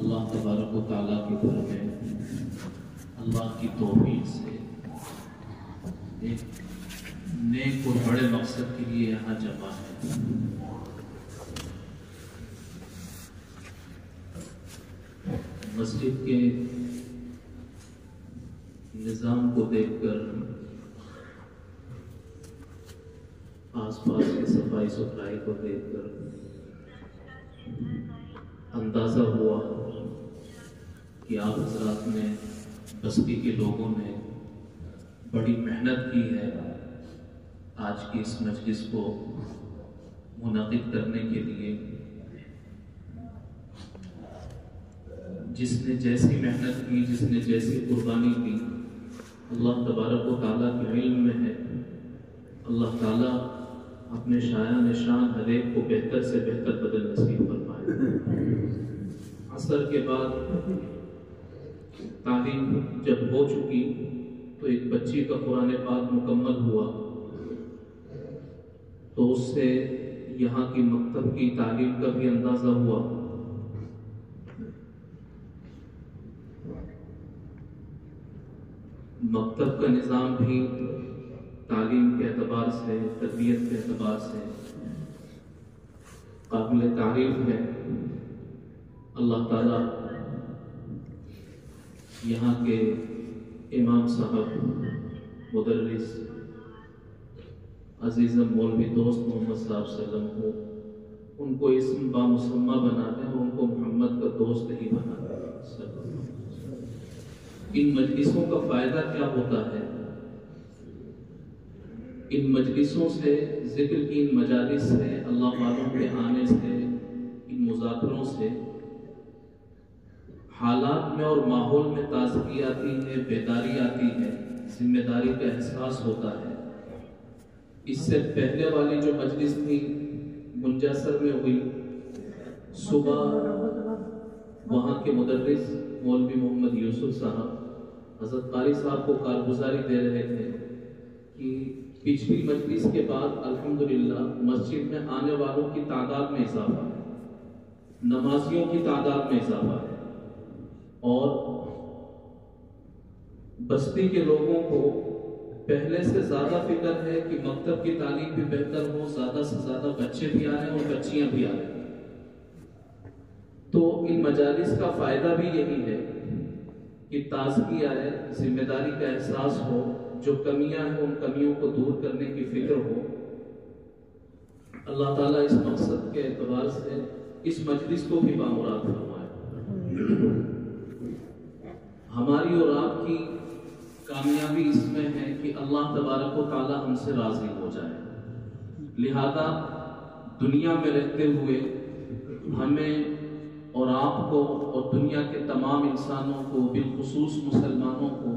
اللہ تبارک و تعالیٰ کے گھر میں اللہ کی توفیق سے ایک نیک اور بڑے مقصد کے لیے یہاں جمع ہے۔ مسجد کے نظام کو دیکھ کر، آس پاس کی صفائی ستھرائی کو دیکھ کر اندازہ ہوا کہ آپ حضرات نے، بستی کے لوگوں نے بڑی محنت کی ہے آج کی اس مجلس کو منعقد کرنے کے لیے۔ جس نے جیسی محنت کی، جس نے جیسی قربانی کی، اللہ تبارک و تعالیٰ کے علم میں ہے۔ اللہ تعالیٰ اپنے شایان شان ہر ایک کو بہتر سے بہتر بدل نصیب فرمائے۔ عصر کے بعد تعلیم جب ہو چکی تو ایک بچی کا قرآن پاک مکمل ہوا، تو اس سے یہاں کی مکتب کی تعلیم کا بھی اندازہ ہوا۔ مکتب کا نظام بھی تعلیم کے اعتبار سے، تربیت کے اعتبار سے قابل تعریف ہے۔ اللہ تعالیٰ یہاں کے امام صاحب، مدرس عزیز مولوی دوست محمد صاحب سلم کو ان کو اسم بامسمہ بنا دیں اور ان کو محمد کا دوست ہی بنا دیں۔ ان مجلسوں کا فائدہ کیا ہوتا ہے؟ ان مجلسوں سے، ذکر کی ان مجالس سے، اللہ والوں کے آنے سے، ان مذاکروں سے حالات میں اور ماحول میں تازگی آتی ہے، بیداری آتی ہے، ذمہ داری کا احساس ہوتا ہے۔ اس سے پہلے والی جو مجلس تھی منجسر میں ہوئی، صبح وہاں کے مدرس مولوی محمد یوسف صاحب حضرت قاری صاحب کو کارگزاری دے رہے تھے کہ پچھلی مجلس کے بعد الحمدللہ مسجد میں آنے والوں کی تعداد میں اضافہ ہے، نمازیوں کی تعداد میں اضافہ ہے، اور بستی کے لوگوں کو پہلے سے زیادہ فکر ہے کہ مکتب کی تعلیم بھی بہتر ہو، زیادہ سے زیادہ بچے بھی آ رہے ہیں اور بچیاں بھی آ رہی ہیں۔ تو ان مجالس کا فائدہ بھی یہی ہے کہ تازگی آئے، ذمہ داری کا احساس ہو، جو کمیاں ہیں ان کمیوں کو دور کرنے کی فکر ہو۔ اللہ تعالیٰ اس مقصد کے اعتبار سے اس مجلس کو بھی بامراد فرمائے۔ ہماری اور آپ کی کامیابی اس میں ہے کہ اللہ تبارک و تعالیٰ ہم سے راضی ہو جائے، لہذا دنیا میں رہتے ہوئے ہمیں اور آپ کو اور دنیا کے تمام انسانوں کو، بالخصوص مسلمانوں کو،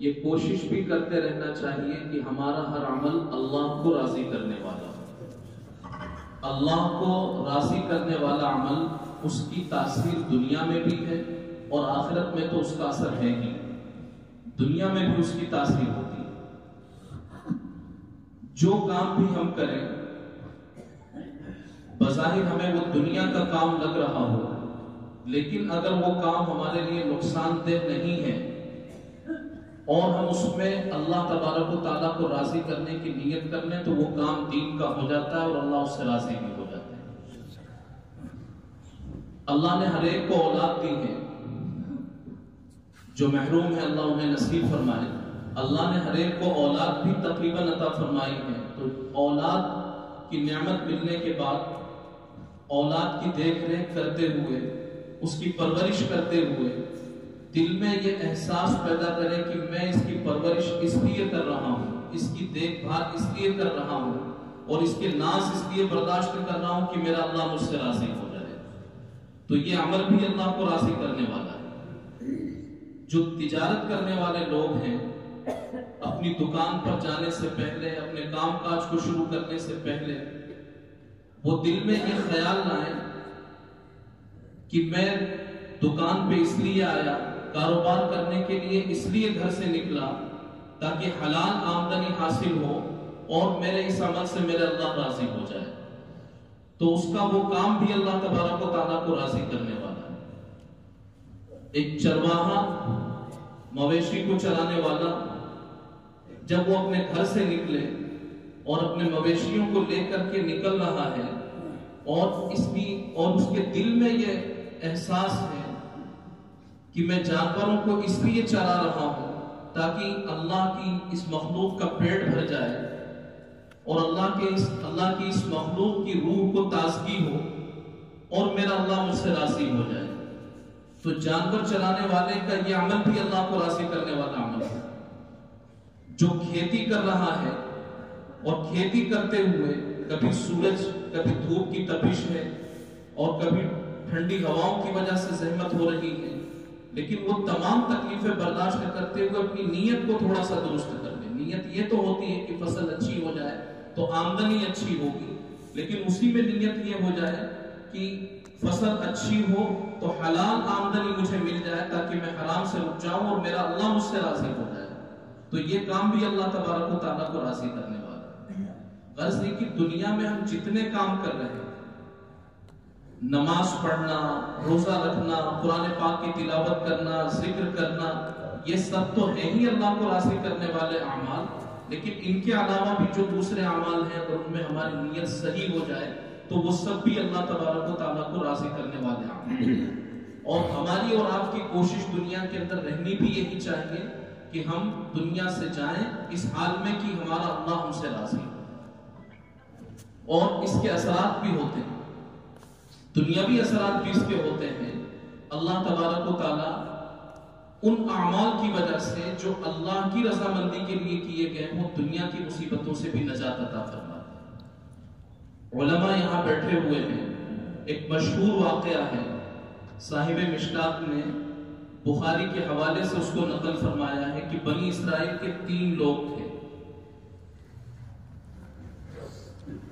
یہ کوشش بھی کرتے رہنا چاہیے کہ ہمارا ہر عمل اللہ کو راضی کرنے والا ہو۔ اللہ کو راضی کرنے والا عمل، اس کی تاثیر دنیا میں بھی ہے اور آخرت میں تو اس کا اثر ہے ہی، دنیا میں بھی اس کی تاثیر ہوتی ہے۔ جو کام بھی ہم کریں، بظاہر ہمیں وہ دنیا کا کام لگ رہا ہو، لیکن اگر وہ کام ہمارے لیے نقصان دہ نہیں ہے اور ہم اس میں اللہ تبارک و تعالیٰ کو راضی کرنے کی نیت کر لیں، تو وہ کام دین کا ہو جاتا ہے اور اللہ اس سے راضی بھی ہو جاتا ہے۔ اللہ نے ہر ایک کو اولاد دی ہے، جو محروم ہے اللہ انہیں نصیب فرمائے۔ اللہ نے ہر ایک کو اولاد بھی تقریباً عطا فرمائی ہے، تو اولاد کی نعمت ملنے کے بعد اولاد کی دیکھ ریکھ کرتے ہوئے، اس کی پرورش کرتے ہوئے دل میں یہ احساس پیدا کرے کہ میں اس کی پرورش اس لیے کر رہا ہوں، اس کی دیکھ بھال اس لیے کر رہا ہوں، اور اس کے ناز اس لیے برداشت کر رہا ہوں کہ میرا اللہ مجھ سے راضی ہو جائے، تو یہ عمل بھی اللہ کو راضی کرنے والا ہے۔ جو تجارت کرنے والے لوگ ہیں، اپنی دکان پر جانے سے پہلے، اپنے کام کاج کو شروع کرنے سے پہلے وہ دل میں یہ خیال لائیں کہ میں دکان پہ اس لیے آیا، کاروبار کرنے کے لیے اس لیے گھر سے نکلا تاکہ حلال آمدنی حاصل ہو اور میرے اس عمل سے میرے اللہ راضی ہو جائے، تو اس کا وہ کام بھی اللہ تبارک و تعالیٰ کو راضی کرنے والا ہے۔ ایک چرواہا مویشی کو چرانے والا جب وہ اپنے گھر سے نکلے اور اپنے مویشیوں کو لے کر کے نکل رہا ہے اور اس کے دل میں یہ احساس ہے کہ میں جانوروں کو اس لیے چرا رہا ہوں تاکہ اللہ کی اس مخلوق کا پیٹ بھر جائے اور اللہ کی اس مخلوق کی روح کو تازگی ہو اور میرا اللہ مجھ سے راضی ہو جائے. تو جانور چرانے والے کا یہ عمل بھی اللہ کو راضی کرنے والا عمل ہے. جو کھیتی کر رہا ہے اور کھیتی کرتے ہوئے کبھی سورج کبھی دھوپ کی تپش ہے اور کبھی ٹھنڈی ہواؤں کی وجہ سے زحمت ہو رہی ہے، لیکن وہ تمام تکلیفیں برداشت کرتے ہوئے اپنی نیت کو تھوڑا سا درست کر دے. نیت یہ تو ہوتی ہے کہ فصل اچھی ہو جائے تو آمدنی اچھی ہوگی، لیکن اسی میں نیت یہ ہو جائے کہ فصل اچھی ہو تو حلال آمدنی مجھے مل جائے تاکہ میں حرام سے رک جاؤں اور میرا اللہ مجھ سے راضی ہو جائے. تو یہ کام بھی اللہ تبارک و تعالیٰ کو راضی کرنے والا ہے. غرض یہ کہ دنیا میں ہم جتنے کام کر رہے ہیں، نماز پڑھنا، روزہ رکھنا، قرآن پاک کی تلاوت کرنا، ذکر کرنا، یہ سب تو ہے ہی اللہ کو راضی کرنے والے اعمال، لیکن ان کے علاوہ بھی جو دوسرے اعمال ہیں اگر ان میں ہماری نیت صحیح ہو جائے تو وہ سب بھی اللہ تبارک و تعالیٰ کو راضی کرنے والے اعمال ہیں. اور ہماری اور آپ کی کوشش دنیا کے اندر رہنی بھی یہی چاہیے کہ ہم دنیا سے جائیں اس حال میں کہ ہمارا اللہ ہم سے راضی ہو. اور اس کے اثرات بھی ہوتے ہیں، دنیاوی اثرات بھی اس کے ہوتے ہیں. اللہ تبارک و تعالیٰ ان اعمال کی وجہ سے جو اللہ کی رضامندی کے لیے کیے گئے وہ دنیا کی مصیبتوں سے بھی نجات عطا فرماتا ہے. علماء یہاں بیٹھے ہوئے ہیں. ایک مشہور واقعہ ہے، صاحب مشکات نے بخاری کے حوالے سے اس کو نقل فرمایا ہے کہ بنی اسرائیل کے 3 لوگ تھے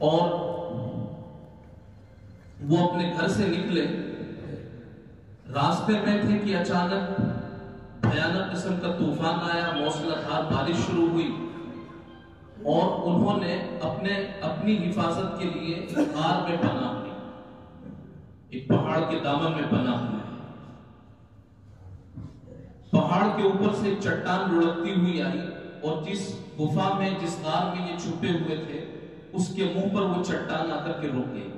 اور وہ اپنے گھر سے نکلے، راستے میں تھے کہ اچانک بھیانک قسم کا طوفان آیا، موسلادھار بارش شروع ہوئی اور انہوں نے اپنی حفاظت کے لیے ایک غار میں پناہ لی، ایک پہاڑ کے دامن میں پناہ لی. پہاڑ کے اوپر سے ایک چٹان لڑکتی ہوئی آئی اور جس غفا میں جس غار میں یہ چھپے ہوئے تھے اس کے منہ پر وہ چٹان آ کر کے رک گئی.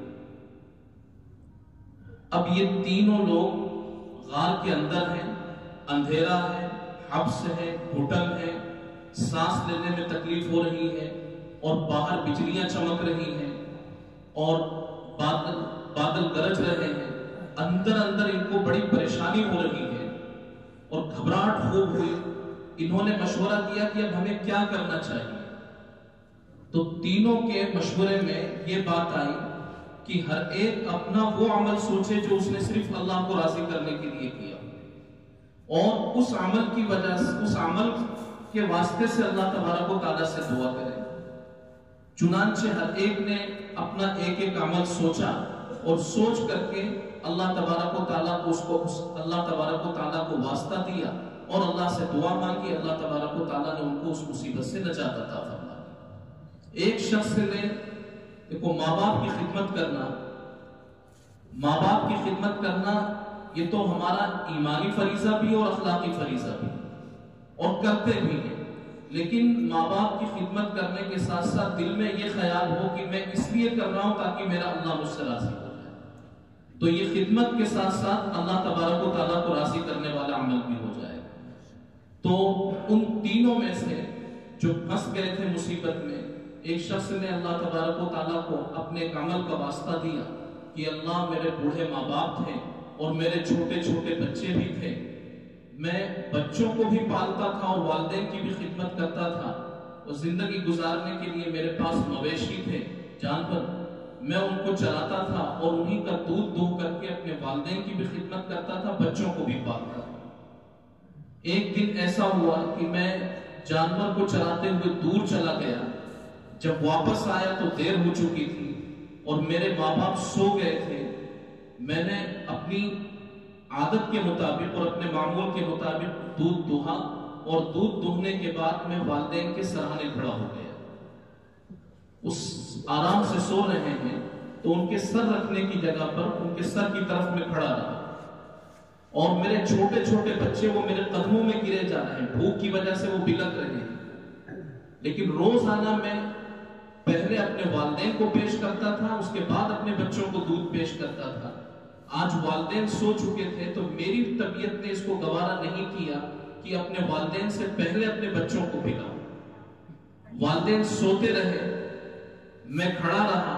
اب یہ تینوں لوگ غار کے اندر ہیں، اندھیرا ہے، حبس ہے، گھٹن ہے، سانس لینے میں تکلیف ہو رہی ہے اور باہر بجلیاں چمک رہی ہیں اور بادل گرج رہے ہیں. اندر ان کو بڑی پریشانی ہو رہی ہے اور گھبراہٹ خوب ہوئی. انہوں نے مشورہ کیا کہ اب ہمیں کیا کرنا چاہیے. تو تینوں کے مشورے میں یہ بات آئی کہ ہر ایک اپنا وہ عمل سوچے جو اس نے صرف اللہ کو راضی کرنے کے لیے کیا اور اس عمل کی وجہ سے، اس عمل کے واسطے سے اللہ تبارک و تعالیٰ سے دعا کرے. چنانچہ ہر ایک نے اپنا ایک عمل سوچا اور سوچ کر کے اللہ تبارک و تعالیٰ کو اللہ تبارک و تعالیٰ کو واسطہ دیا اور اللہ سے دعا مانگی. اللہ تبارک و تعالیٰ نے ان کو اس مصیبت سے نجات عطا فرمائی. ایک شخص نے دیکھو، ماں باپ کی خدمت کرنا یہ تو ہمارا ایمانی فریضہ بھی اور اخلاقی فریضہ بھی اور کرتے بھی ہیں، لیکن ماں باپ کی خدمت کرنے کے ساتھ ساتھ دل میں یہ خیال ہو کہ میں اس لیے کر رہا ہوں تاکہ میرا اللہ مجھ سے راضی ہو جائے. تو یہ خدمت کے ساتھ ساتھ اللہ تبارک و تعالیٰ کو راضی کرنے والا عمل بھی ہو جائے. تو ان تینوں میں سے جو پھنس گئے تھے مصیبت میں، ایک شخص نے اللہ تبارک و تعالیٰ کو اپنے ایک عمل کا واسطہ دیا کہ اللہ، میرے بوڑھے ماں باپ تھے اور میرے چھوٹے چھوٹے بچے بھی تھے، میں بچوں کو بھی پالتا تھا اور والدین کی بھی خدمت کرتا تھا اور زندگی گزارنے کے لیے میرے پاس مویشی تھے، جانور، میں ان کو چلاتا تھا اور انہی کا دودھ دوہ کر کے اپنے والدین کی بھی خدمت کرتا تھا، بچوں کو بھی پالتا تھا. ایک دن ایسا ہوا کہ میں جانور کو چلاتے ہوئے دور چلا گیا. جب واپس آیا تو دیر ہو چکی تھی اور میرے ماں باپ سو گئے تھے. میں نے اپنی عادت کے مطابق اور اپنے معمول کے مطابق دودھ دوہا اور دودھ دوہنے کے بعد میں والدین کے سرانے کھڑا ہو گیا. اس آرام سے سو رہے ہیں تو ان کے سر رکھنے کی جگہ پر ان کے سر کی طرف میں کھڑا رہا اور میرے چھوٹے چھوٹے بچے وہ میرے قدموں میں گرے جا رہے ہیں، بھوک کی وجہ سے وہ بلک رہے ہیں، لیکن روزانہ میں پہلے اپنے والدین کو پیش کرتا تھا، اس کے بعد اپنے بچوں کو دودھ پیش کرتا تھا۔ آج والدین سو چکے تھے تو میری طبیعت نے اس کو گوارا نہیں کیا کہ اپنے والدین سے پہلے اپنے بچوں کو پلاؤں۔ والدین سوتے رہے، میں کھڑا رہا،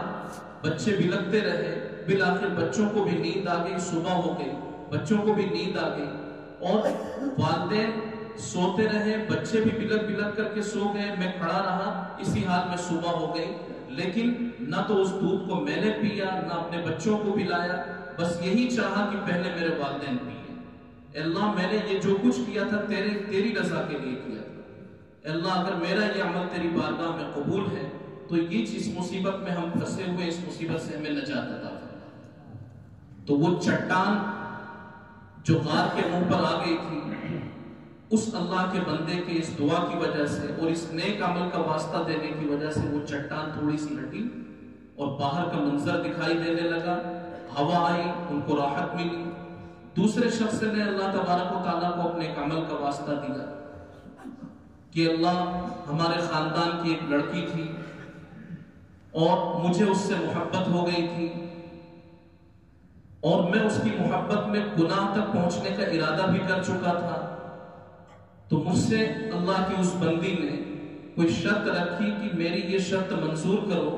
بچے بلکتے رہے، بالآخر بچوں کو بھی نیند آ گئی، صبح ہو گئی، بچوں کو بھی نیند آ گئی، اور والدین سوتے رہے، بچے بھی بلک کر کے سو گئے، میں کھڑا رہا، اسی حال میں صبح ہو گئی، لیکن نہ تو اس دودھ کو میں نے پیا، نہ اپنے بچوں کو پلایا، بس یہی چاہا کہ پہلے میرے والدین پیئے۔ اے اللہ، میں نے یہ جو کچھ کیا تھا تیری رضا کے لیے کیا تھا۔ اے اللہ، اگر میرا یہ عمل تیری بارگاہ میں قبول ہے تو یہ جس مصیبت میں ہم پھنسے ہوئے، اس مصیبت سے ہمیں نجات عطا فرما۔ تو وہ چٹان جو غار کے منہ پر آ گئی تھی، اس اللہ کے بندے کے اس دعا کی وجہ سے اور اس نیک عمل کا واسطہ دینے کی وجہ سے وہ چٹان تھوڑی سی ہٹی اور باہر کا منظر دکھائی دینے لگا، ہوا آئی، ان کو راحت ملی۔ دوسرے شخص نے اللہ تبارک و تعالیٰ کو اپنے ایک عمل کا واسطہ دیا کہ اللہ، ہمارے خاندان کی ایک لڑکی تھی اور مجھے اس سے محبت ہو گئی تھی، اور میں اس کی محبت میں گناہ تک پہنچنے کا ارادہ بھی کر چکا تھا، تو مجھ سے اللہ کی اس بندی نے کوئی شرط رکھی کہ میری یہ شرط منظور کرو،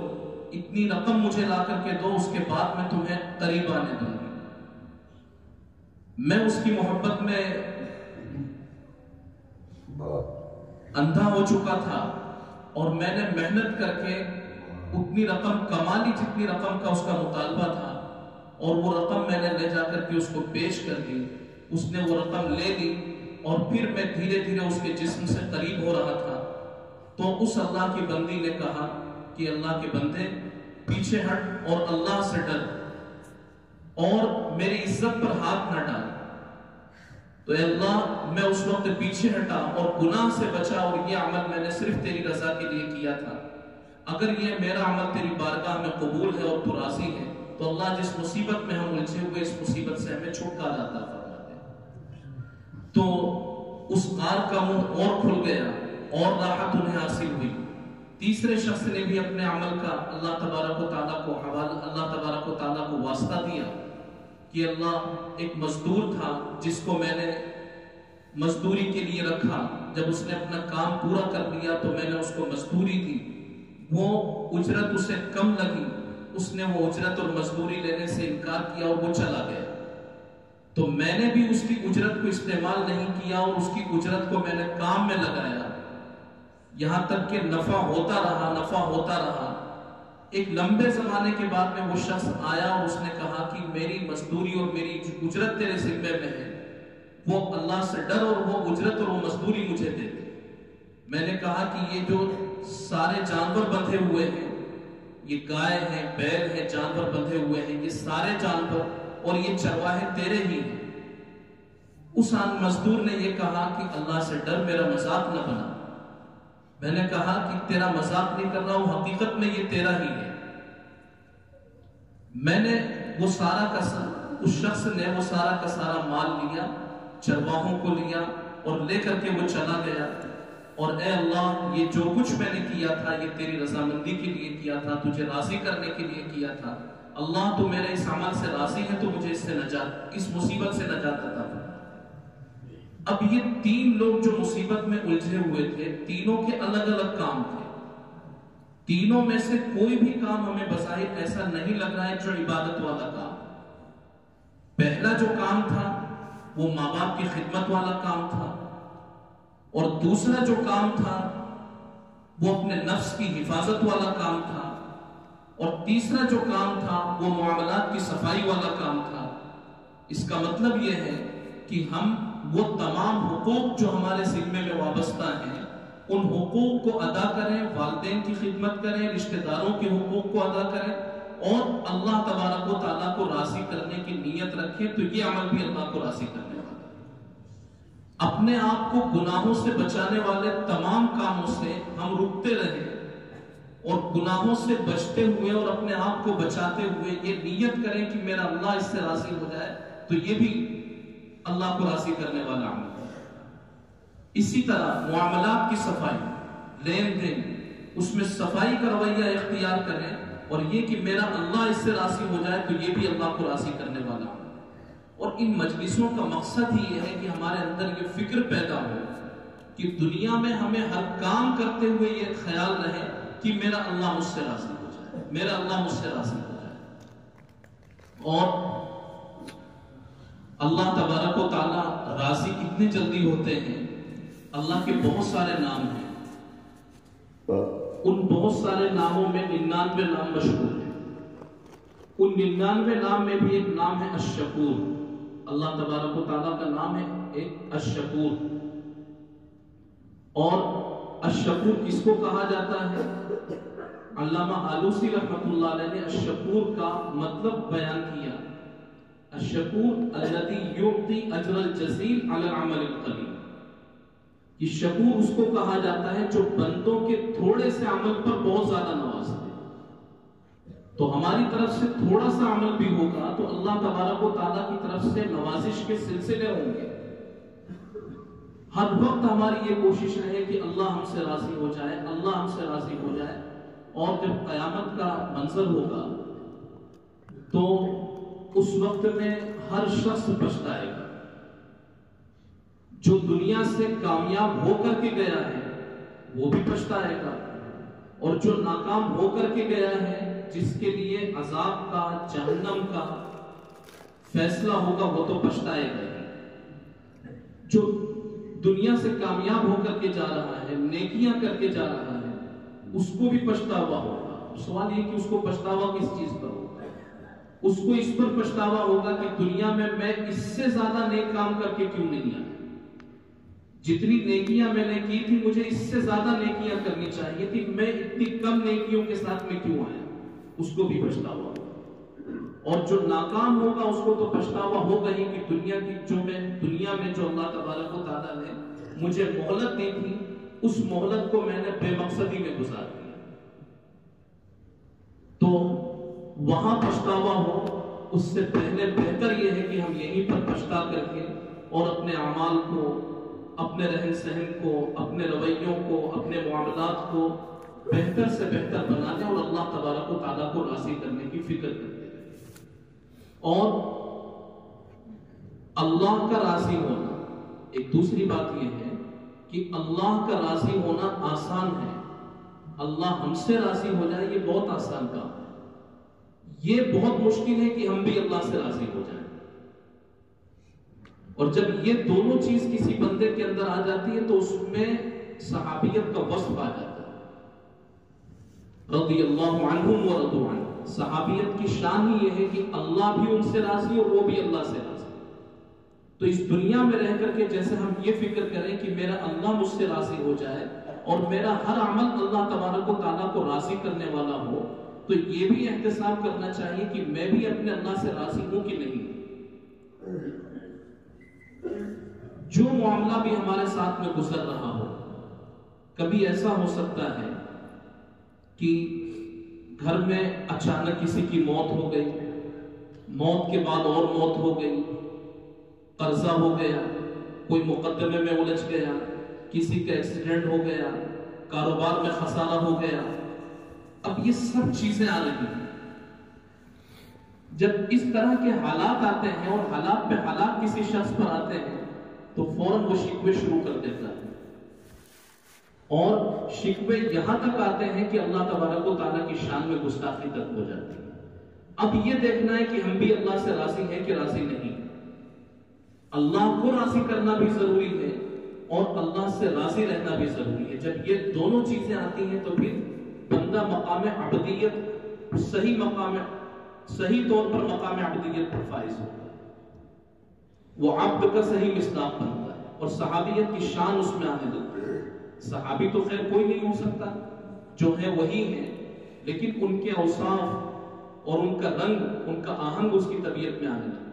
اتنی رقم مجھے لا کر کے دو، اس کے بعد میں تمہیں قریب آنے دوں گی۔ میں اس کی محبت میں اندھا ہو چکا تھا اور میں نے محنت کر کے اتنی رقم کما لی جتنی رقم کا اس کا مطالبہ تھا، اور وہ رقم میں نے لے جا کر کے اس کو پیش کر دی، اس نے وہ رقم لے لی، اور پھر میں دھیرے دھیرے اس کے جسم سے قریب ہو رہا تھا، تو اس اللہ کی بندی نے کہا کہ اللہ کے بندے پیچھے ہٹ اور اللہ سے ڈر اور میری عزت پر ہاتھ نہ ڈال۔ تو اے اللہ، میں اس وقت پیچھے ہٹا اور گناہ سے بچا، اور یہ عمل میں نے صرف تیری رضا کے لیے کیا تھا۔ اگر یہ میرا عمل تیری بارگاہ میں قبول ہے اور تو راضی ہے تو اللہ، جس مصیبت میں ہم الجھے ہوئے، اس مصیبت سے ہمیں چھٹکارا عطا فرما دے۔ تو اس غار کا منہ اور کھل گیا اور راحت انہیں حاصل ہوئی۔ تیسرے شخص نے بھی اپنے عمل کا اللہ تبارک و تعالیٰ کو حوالہ، اللہ تبارک و تعالیٰ کو واسطہ دیا کہ اللہ، ایک مزدور تھا جس کو میں نے مزدوری کے لیے رکھا، جب اس نے اپنا کام پورا کر لیا تو میں نے اس کو مزدوری دی، وہ اجرت اسے کم لگی، اس نے وہ اجرت اور مزدوری لینے سے انکار کیا اور وہ چلا گیا۔ تو میں نے بھی اس کی اجرت کو استعمال نہیں کیا اور اس کی اجرت کو میں نے کام میں لگایا، یہاں تک کہ نفع ہوتا رہا۔ ایک لمبے زمانے کے بعد میں وہ شخص آیا اور اس نے کہا کہ میری مزدوری اور میری اجرت تیرے ذمے میں ہے، وہ اللہ سے ڈر اور وہ اجرت اور وہ مزدوری مجھے دے دے۔ میں نے کہا کہ یہ جو سارے جانور بندھے ہوئے ہیں، یہ گائے ہیں، بیل ہیں، جانور بندھے ہوئے ہیں، یہ سارے جانور اور یہ چرواہے تیرے ہی ہیں۔ اس مزدور نے یہ کہا کہ اللہ سے ڈر، میرا مذاق نہ بنا۔ میں نے کہا کہ تیرا مذاق نہیں کر رہا ہوں، حقیقت میں یہ تیرا ہی ہے۔ میں نے وہ سارا کا سارا، اس شخص نے وہ سارا کا سارا مال لیا، چرواہوں کو لیا اور لے کر کے وہ چلا گیا، اور اے اللہ، یہ جو کچھ میں نے کیا تھا یہ تیری رضامندی کے لیے کیا تھا، تجھے راضی کرنے کے لیے کیا تھا۔ اللہ، تو میرے اس عمل سے راضی ہے تو مجھے اس سے نجات، اس مصیبت سے نجات عطا فرما۔ اب یہ تین لوگ جو مصیبت میں الجھے ہوئے تھے، تینوں کے الگ الگ کام تھے، تینوں میں سے کوئی بھی کام ہمیں بظاہر ایسا نہیں لگ رہا ہے جو عبادت والا کام۔ پہلا جو کام تھا وہ ماں باپ کی خدمت والا کام تھا، اور دوسرا جو کام تھا وہ اپنے نفس کی حفاظت والا کام تھا، اور تیسرا جو کام تھا وہ معاملات کی صفائی والا کام تھا۔ اس کا مطلب یہ ہے کہ ہم وہ تمام حقوق جو ہمارے ذمے میں وابستہ ہیں ان حقوق کو ادا کریں، والدین کی خدمت کریں، رشتہ داروں کے حقوق کو ادا کریں، اور اللہ تبارک و تعالیٰ کو راضی کرنے کی نیت رکھیں، تو یہ عمل بھی اللہ کو راضی کرنے والا ہے۔ اپنے آپ کو گناہوں سے بچانے والے تمام کاموں سے ہم رکتے رہیں، اور گناہوں سے بچتے ہوئے اور اپنے آپ کو بچاتے ہوئے یہ نیت کریں کہ میرا اللہ اس سے راضی ہو جائے، تو یہ بھی اللہ کو راضی کرنے والا عمل. اسی طرح معاملات کی صفائی، لین دین، اس میں صفائی کا رویہ اختیار کریں، اور یہ کہ میرا اللہ اس سے راضی ہو جائے تو یہ بھی اللہ کو راضی کرنے والا عمل. اور ان مجلسوں کا مقصد ہی یہ ہے کہ ہمارے اندر یہ فکر پیدا ہو کہ دنیا میں ہمیں ہر کام کرتے ہوئے یہ خیال رہے کہ میرا اللہ مجھ سے راضی ہو جائے، میرا اللہ مجھ سے راضی ہو جائے. اور اللہ تبارک و تعالیٰ راضی کتنے جلدی ہوتے ہیں. اللہ کے بہت سارے نام ہیں، ان بہت سارے ناموں میں 99 نام مشہور ہیں. ان 99 نام میں بھی ایک نام ہے الشکور. اللہ تبارک و تعالیٰ کا نام ہے ایک الشکور. اور الشکور کس کو کہا جاتا ہے؟ علامہ آلوسی رحمۃ اللہ علیہ نے الشکور کا مطلب بیان کیا. الشکور الذی یعطی اجر الجزیل علی العمل القلیل. یہ شکور اس کو کہا جاتا ہے جو بندوں کے تھوڑے سے عمل پر بہت زیادہ نوازتے. تو ہماری طرف سے تھوڑا سا عمل بھی ہوگا تو اللہ تبارک و تعالیٰ کی طرف سے نوازش کے سلسلے ہوں گے. ہر وقت ہماری یہ کوشش رہے کہ اللہ ہم سے راضی ہو جائے، اللہ ہم سے راضی ہو جائے. اور جب قیامت کا منظر ہوگا تو اس وقت میں ہر شخص پچھتائے گا. جو دنیا سے کامیاب ہو کر کے گیا ہے وہ بھی پچھتائے گا، اور جو ناکام ہو کر کے گیا ہے جس کے لیے عذاب کا، جہنم کا فیصلہ ہوگا وہ تو پچھتائے گا. جو دنیا سے کامیاب ہو کر کے جا رہا ہے، نیکیاں کر کے جا رہا ہے، اس کو بھی پچھتاوا ہوگا. سوال یہ کہ اس کو پچھتاوا کس چیز پر ہوگا؟ اس کو اس پر پچھتاوا ہوگا کہ دنیا میں اس سے زیادہ نیک کام کر کے کیوں نہیں آیا. جتنی نیکیاں میں نے کی تھی مجھے اس سے زیادہ نیکیاں کرنی چاہیے تھی، میں اتنی کم نیکیوں کے ساتھ میں کیوں آیا. اس کو بھی پچھتاوا ہوگا. اور جو ناکام ہوگا اس کو تو پچھتاوا ہوگا ہی کہ دنیا میں جو اللہ تبارک و تعالیٰ نے مجھے مہلت دی تھی اس مہلت کو میں نے بے مقصدی میں گزار دیا. تو وہاں پچھتاوا ہو اس سے پہلے بہتر یہ ہے کہ ہم یہیں پر پچھتا کر کے اور اپنے اعمال کو، اپنے رہن سہن کو، اپنے رویوں کو، اپنے معاملات کو بہتر سے بہتر بنا دیں اور اللہ تبارک و تعالیٰ کو راضی کرنے کی فکر کرتے ہیں. اور اللہ کا راضی ہونا، ایک دوسری بات یہ ہے کہ اللہ کا راضی ہونا آسان ہے. اللہ ہم سے راضی ہو جائے یہ بہت آسان کام ہے. یہ بہت مشکل ہے کہ ہم بھی اللہ سے راضی ہو جائیں. اور جب یہ دونوں چیز کسی بندے کے اندر آ جاتی ہے تو اس میں صحابیت کا وصف آ جاتا ہے. رضی اللہ عنہم ورضوا عنہ. صحابیت کی شان ہی یہ ہے کہ اللہ بھی ان سے راضی اور وہ بھی اللہ سے راضی. تو اس دنیا میں رہ کر کے جیسے ہم یہ فکر کریں کہ میرا اللہ مجھ سے راضی ہو جائے اور میرا ہر عمل اللہ تبارک و تعالیٰ کو راضی کرنے والا ہو، تو یہ بھی احتساب کرنا چاہیے کہ میں بھی اپنے اللہ سے راضی ہوں کہ نہیں. جو معاملہ بھی ہمارے ساتھ میں گزر رہا ہو، کبھی ایسا ہو سکتا ہے کہ گھر میں اچانک کسی کی موت ہو گئی، موت کے بعد اور موت ہو گئی، قرضہ ہو گیا، کوئی مقدمے میں الجھ گیا، کسی کا ایکسیڈنٹ ہو گیا، کاروبار میں خسارہ ہو گیا. اب یہ سب چیزیں آ رہی ہیں. جب اس طرح کے حالات آتے ہیں اور حالات پہ حالات کسی شخص پر آتے ہیں تو فوراً وہ شکوے شروع کر دیتا ہے. اور شکوے یہاں تک آتے ہیں کہ اللہ تبارک و تعالیٰ کی شان میں گستاخی تک ہو جاتی ہے. اب یہ دیکھنا ہے کہ ہم بھی اللہ سے راضی ہیں کہ راضی نہیں. اللہ کو راضی کرنا بھی ضروری ہے اور اللہ سے راضی رہنا بھی ضروری ہے. جب یہ دونوں چیزیں آتی ہیں تو پھر بندہ مقام عبدیت صحیح طور پر مقام عبدیت پر فائز ہوتا ہے. وہ عبد کا صحیح مصداق بنتا ہے اور صحابیت کی شان اس میں آنے لگتی ہے. صحابی تو خیر کوئی نہیں ہو سکتا، جو ہے وہی ہیں، لیکن ان کے اوصاف اور ان کا رنگ، ان کا آہنگ اس کی طبیعت میں آنے لگتا ہے.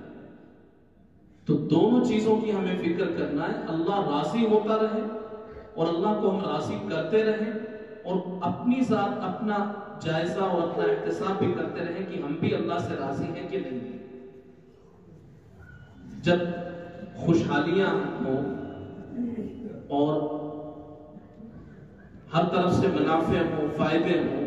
تو دونوں چیزوں کی ہمیں فکر کرنا ہے. اللہ راضی ہوتا رہے اور اللہ کو ہم راضی کرتے رہیں اور اپنی ذات اپنا جائزہ اور اپنا احتساب بھی کرتے رہیں کہ ہم بھی اللہ سے راضی ہیں کہ نہیں. جب خوشحالیاں ہوں اور ہر طرف سے منافع ہوں، فائدے ہوں،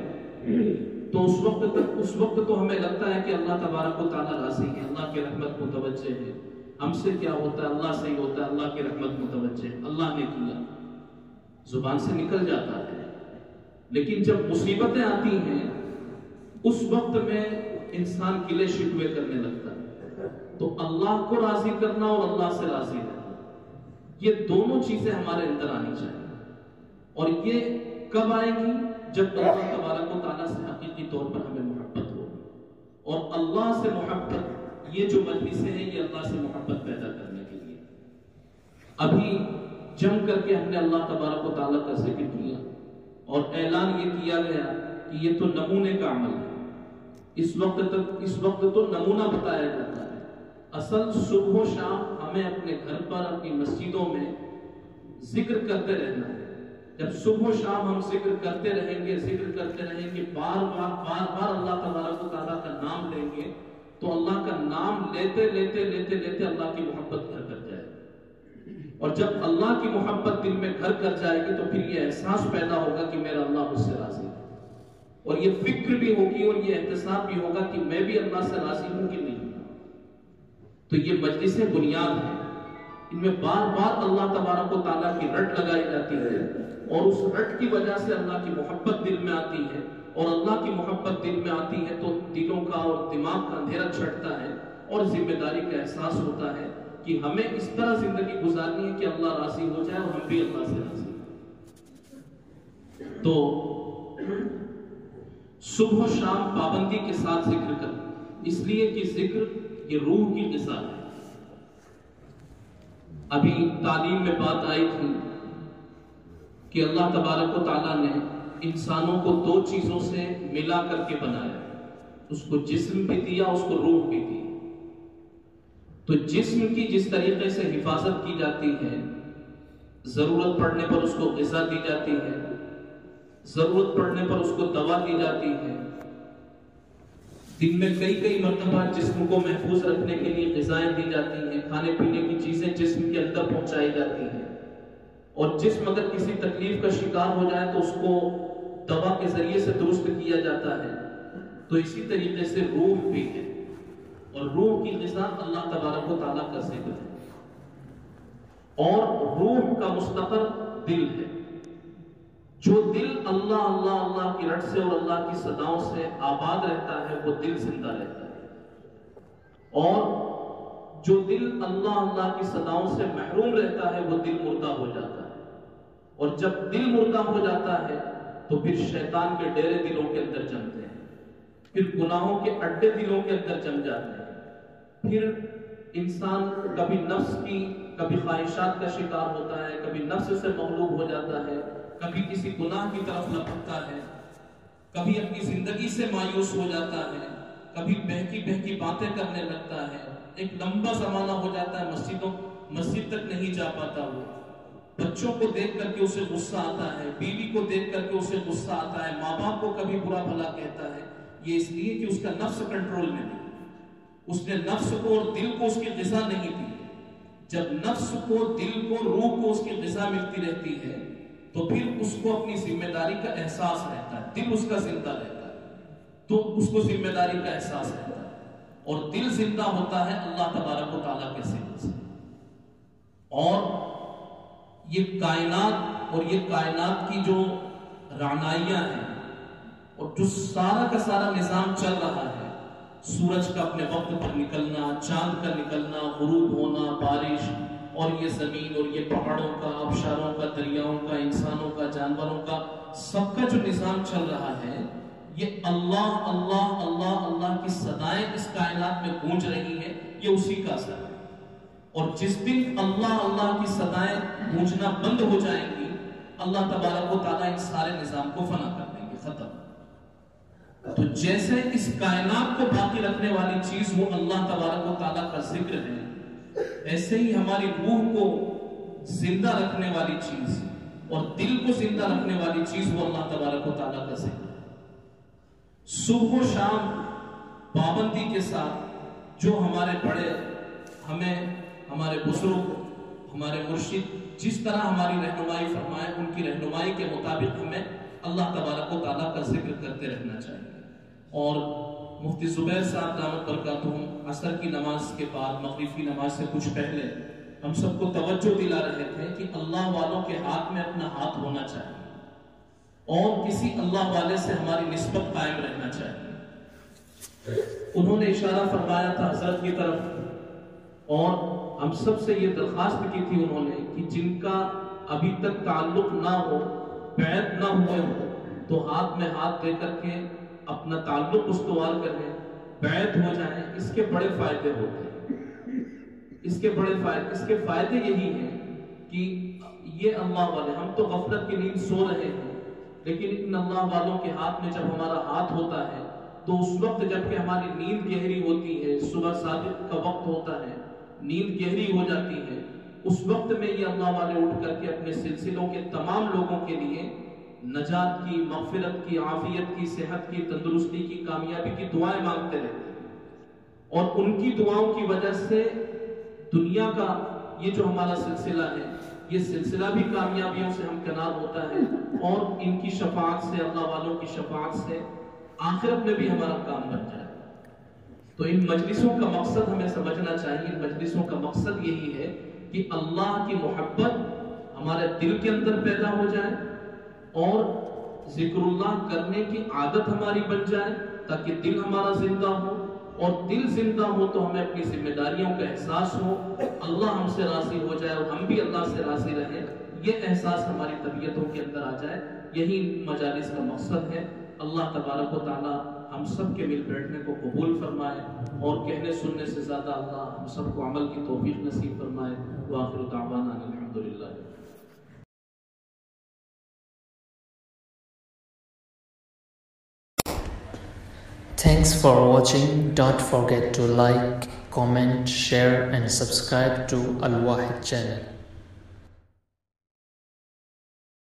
تو اس وقت تو ہمیں لگتا ہے کہ اللہ تبارک و تعالیٰ راضی ہے، اللہ کی رحمت متوجہ ہے، ہم سے کیا ہوتا ہے، اللہ سے ہی ہوتا ہے، اللہ کی رحمت متوجہ ہے، اللہ نے کیا، زبان سے نکل جاتا ہے۔ لیکن جب مصیبتیں آتی ہیں اس وقت میں انسان گلے شکوے کرنے لگتا ہے۔ تو اللہ کو راضی کرنا اور اللہ سے راضی رہنا، یہ دونوں چیزیں ہمارے اندر آنی چاہیے۔ اور یہ کب آئے گی؟ جب اللہ تبارک و تعالیٰ سے حقیقی طور پر ہمیں محبت ہو، اور اللہ سے محبت، یہ جو مجلسیں ہیں یہ اللہ سے محبت پیدا کرنے کے لیے۔ ابھی جم کر کے ہم نے اللہ تبارک و تعالیٰ کا ذکر کیا اور اعلان یہ کیا گیا کہ یہ تو نمونے کا عمل ہے، اس وقت تو نمونہ بتایا جاتا ہے۔ اصل صبح و شام ہمیں اپنے گھر پر، اپنی مسجدوں میں ذکر کرتے رہنا ہے۔ جب صبح و شام ہم ذکر کرتے رہیں گے، بار بار اللہ تبارک و تعالیٰ کا نام لیں گے، تو اللہ کا نام لیتے اللہ کی محبت گھر کر جائے گی۔ اور جب اللہ کی محبت دل میں گھر کر جائے گی تو پھر یہ احساس پیدا ہوگا کہ میرا اللہ مجھ سے راضی ہے، اور یہ فکر بھی ہوگی اور یہ احتساب بھی ہوگا کہ میں بھی اللہ سے راضی ہوں کہ نہیں۔ تو یہ مجلسیں بنیاد ہیں، ان میں بار بار اللہ تبارک و تعالیٰ کی رٹ لگائی جاتی ہے، اور اس رٹ کی وجہ سے اللہ کی محبت دل میں آتی ہے، اور اللہ کی محبت دل میں آتی ہے تو دلوں کا اور دماغ کا اندھیرا چھٹتا ہے، اور ذمہ داری کا احساس ہوتا ہے کہ ہمیں اس طرح زندگی گزارنی ہے کہ اللہ راضی ہو جائے اور ہم بھی اللہ سے راضی ہوں۔ تو صبح و شام پابندی کے ساتھ ذکر کریں، اس لیے کہ ذکر یہ روح کی غذا ہے۔ ابھی تعلیم میں بات آئی تھی کہ اللہ تبارک و تعالیٰ نے انسانوں کو دو چیزوں سے ملا کر کے بنایا، اس کو جسم بھی دیا، اس کو روح بھی دی۔ تو جسم کی جس طریقے سے حفاظت کی جاتی ہے، ضرورت پڑنے پر اس کو غذا دی جاتی ہے، ضرورت پڑنے پر اس کو دوا دی جاتی ہے، دن میں کئی مرتبہ جسم کو محفوظ رکھنے کے لیے غذائیں دی جاتی ہیں، کھانے پینے کی چیزیں جسم کے اندر پہنچائی جاتی ہیں، اور جسم اگر کسی تکلیف کا شکار ہو جائے تو اس کو دوا کے ذریعے سے درست کیا جاتا ہے۔ تو اسی طریقے سے روح بھی ہے، اور روح کی غذا اللہ تبارک و تعالیٰ کا ذکر ہے، اور روح کا مستقر دل ہے۔ جو دل اللہ اللہ اللہ کی رٹ سے اور اللہ کی صداؤں سے آباد رہتا ہے وہ دل زندہ رہتا ہے، اور جو دل اللہ اللہ کی صداؤں سے محروم رہتا ہے وہ دل مردہ ہو جاتا ہے، اور جب دل مردہ ہو جاتا ہے تو پھر شیطان کے ڈیرے دلوں کے اندر جمتے ہیں، پھر گناہوں کے اڈے دلوں کے اندر جم جاتے ہیں، پھر انسان کبھی نفس کی، کبھی خواہشات کا شکار ہوتا ہے، کبھی نفس سے مغلوب ہو جاتا ہے، کبھی کسی گناہ کی طرف لپکتا ہے، کبھی اپنی زندگی سے مایوس ہو جاتا ہے، کبھی بہکی باتیں کرنے لگتا ہے، ایک لمبا زمانہ ہو جاتا ہے مسجد تک نہیں جا پاتا، وہ بچوں کو دیکھ کر کے اسے غصہ آتا ہے، بیوی کو دیکھ کر کے اسے غصہ آتا ہے، ماں باپ کو کبھی برا بھلا کہتا ہے، یہ اس لیے کہ اس کا نفس کنٹرول میں نہیں، اس نے نفس کو اور دل کو اس کی غذا نہیں دی۔ جب نفس کو، دل کو، روح کو اس کی غذا ملتی رہتی ہے تو پھر اس کو اپنی ذمہ داری کا احساس رہتا ہے، دل اس کا زندہ رہتا ہے تو اس کو ذمہ داری کا احساس رہتا ہے، اور دل زندہ ہوتا ہے اللہ تبارک و تعالیٰ کے ذکر سے۔ اور یہ کائنات کی جو رعنائیاں ہیں اور جو سارا کا سارا نظام چل رہا ہے، سورج کا اپنے وقت پر نکلنا، چاند کا نکلنا، غروب ہونا، بارش، اور یہ زمین اور یہ پہاڑوں کا، آبشاروں کا، دریاؤں کا، انسانوں کا، جانوروں کا، سب کا جو نظام چل رہا ہے، یہ اللہ اللہ اللہ اللہ کی صدائیں اس کائنات میں گونج رہی ہیں، یہ اسی کا اثر ہے۔ اور جس دن اللہ اللہ کی صدائیں گونجنا بند ہو جائیں گی، اللہ تبارک و تعالیٰ ان سارے نظام کو فنا کر دیں گے، ختم۔ تو جیسے اس کائنات کو باقی رکھنے والی چیز وہ اللہ تبارک و تعالیٰ کا ذکر ہے، ایسے ہی ہماری روح کو زندہ رکھنے والی چیز اور دل کو زندہ رکھنے والی چیز وہ اللہ تبارک و تعالیٰ کا ذکر ہے۔ صبح و شام پابندی کے ساتھ جو ہمارے بڑے ہمیں ہمارے بزرگ، ہمارے مرشد جس طرح ہماری رہنمائی فرمائے ان کی رہنمائی کے مطابق ہمیں اللہ تبارک و تعالیٰ کا ذکر کرتے رہنا چاہیے۔ اور مفتی زبیر صاحب دامت برکاتہم عصر کی نماز کے بعد مغرب کی نماز سے کچھ پہلے ہم سب کو توجہ دلا رہے تھے کہ اللہ والوں کے ہاتھ میں اپنا ہاتھ ہونا چاہیے اور کسی اللہ والے سے ہماری نسبت قائم رہنا چاہیے۔ انہوں نے اشارہ فرمایا تھا حضرت کی طرف اور ہم سب سے یہ درخواست کی تھی انہوں نے کہ جن کا ابھی تک تعلق نہ ہو، بیعت نہ ہوئے ہو، تو ہاتھ میں ہاتھ دے کر کے اپنا تعلق استوار کریں، بیعت ہو جائیں۔ اس کے بڑے فائدے ہوتے ہیں، اس کے فائدے یہی ہیں کہ یہ اللہ والے، ہم تو غفلت کی نیند سو رہے ہیں، لیکن ان اللہ والوں کے ہاتھ میں جب ہمارا ہاتھ ہوتا ہے تو اس وقت جب کہ ہماری نیند گہری ہوتی ہے، صبح صادق کا وقت ہوتا ہے، نیند گہری ہو جاتی ہے، اس وقت میں یہ اللہ والے اٹھ کر کے اپنے سلسلوں کے تمام لوگوں کے لیے نجات کی، مغفرت کی، عافیت کی، صحت کی، تندرستی کی، کامیابی کی دعائیں مانگتے رہتے ہیں۔ اور ان کی دعاؤں کی وجہ سے دنیا کا یہ جو ہمارا سلسلہ ہے، یہ سلسلہ بھی کامیابیوں سے ہمکنار ہوتا ہے، اور ان کی شفاعت سے، اللہ والوں کی شفاعت سے آخرت میں بھی ہمارا کام بن جائے۔ تو ان مجلسوں کا مقصد ہمیں سمجھنا چاہیے، ان مجلسوں کا مقصد یہی ہے کہ اللہ کی محبت ہمارے دل کے اندر پیدا ہو جائے اور ذکر اللہ کرنے کی عادت ہماری بن جائے، تاکہ دل ہمارا زندہ ہو، اور دل زندہ ہو تو ہمیں اپنی ذمہ داریوں کا احساس ہو، اللہ ہم سے راضی ہو جائے اور ہم بھی اللہ سے راضی رہیں، یہ احساس ہماری طبیعتوں کے اندر آ جائے۔ یہی مجالس کا مقصد ہے۔ اللہ تبارک و تعالی ہم سب کے مل بیٹھنے کو قبول فرمائے اور کہنے سننے سے زیادہ اللہ ہم سب کو عمل کی توفیق نصیب فرمائے۔ وآخر دعوانا ان الحمدللہ۔ Thanks for watching. Don't forget to like, comment, share and subscribe to Al Wahid channel.